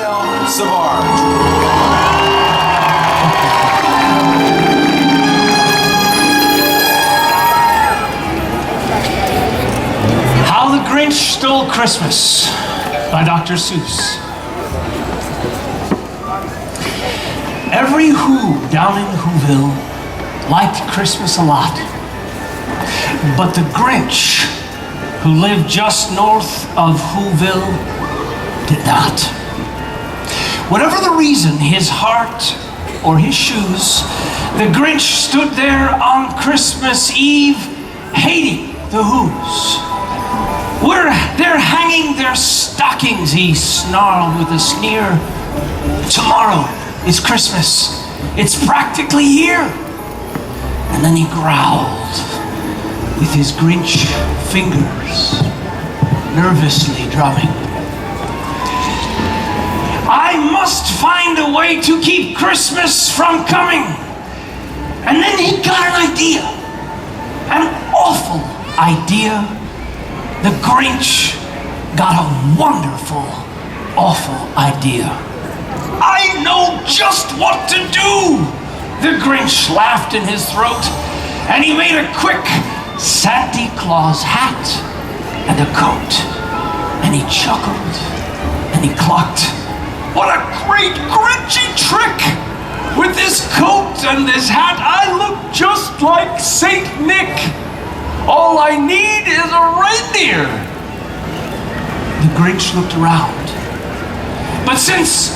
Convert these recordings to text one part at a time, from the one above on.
Raphael, Sbarge. How the Grinch Stole Christmas by Dr. Seuss. Every Who down in Whoville liked Christmas a lot. But the Grinch, who lived just north of Whoville, did not. Whatever the reason, his heart or his shoes, the Grinch stood there on Christmas Eve hating the Whos. They're hanging their stockings, he snarled with a sneer. Tomorrow is Christmas. It's practically here. And then he growled with his Grinch fingers, nervously drumming. I must find a way to keep Christmas from coming. And then he got an idea, an awful idea. The Grinch got a wonderful, awful idea. I know just what to do! The Grinch laughed in his throat, and he made a quick Santa Claus hat and a coat. And he chuckled, and he clucked. What a great Grinchy trick! With this coat and this hat, I look just like Saint Nick. All I need is a reindeer. The Grinch looked around. But since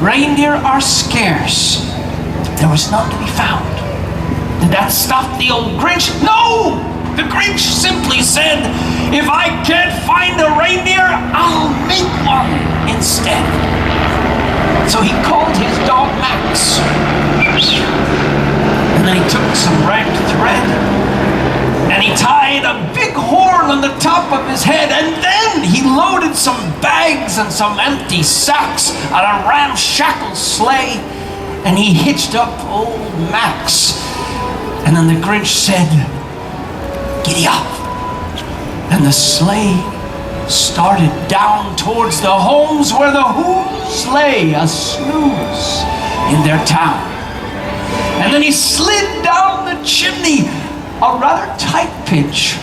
reindeer are scarce, there was none to be found. Did that stop the old Grinch? No! The Grinch simply said, if I can't find a reindeer, I'll make one instead. So he called his dog Max. And then he took some red thread and he tied a big horn on the top of his head, and then he loaded some bags and some empty sacks on a ramshackle sleigh, and he hitched up old Max. And then the Grinch said, giddy up. And the sleigh started down towards the homes where the Whos lay a snooze in their town. And then he slid down the chimney, a rather tight pitch.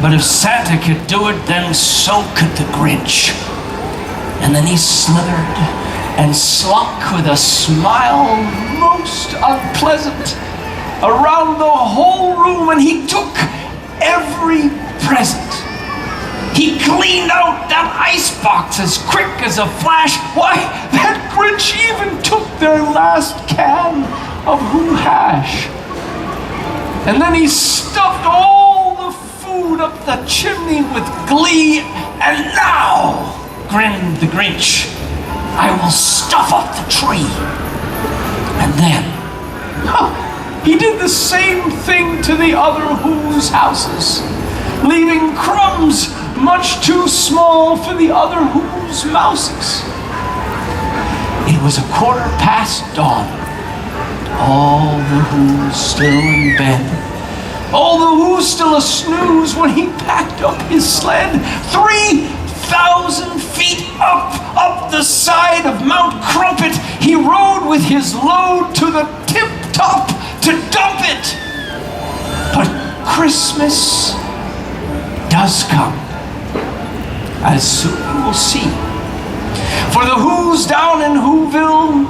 But if Santa could do it, then so could the Grinch. And then he slithered and slunk with a smile most unpleasant around the whole room, and he took every present. He cleaned out that icebox as quick as a flash. Why, that Grinch even took their last can of Who hash. And then he stuffed all the food up the chimney with glee. And now, grinned the Grinch, I will stuff up the tree. And then, he did the same thing to the other Whos' houses, leaving crumbs much too small for the other Whos' mouses. It was dawn. All the Whos still in bed. All the Whos still a snooze when he packed up his sled. 3,000 feet up the side of Mount Crumpet, he rode with his load to the tip top to dump it. But Christmas does come, as soon you will see. For the Whos down in Whoville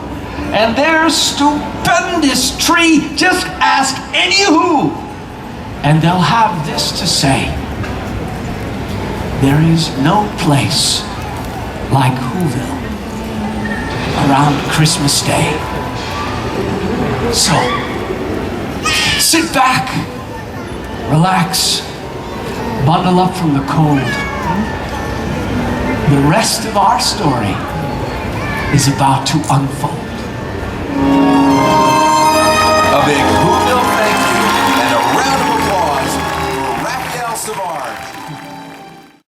and their stupendous tree, just ask any Who, and they'll have this to say: there is no place like Whoville around Christmas Day. So, sit back, relax, bundle up from the cold. The rest of our story is about to unfold.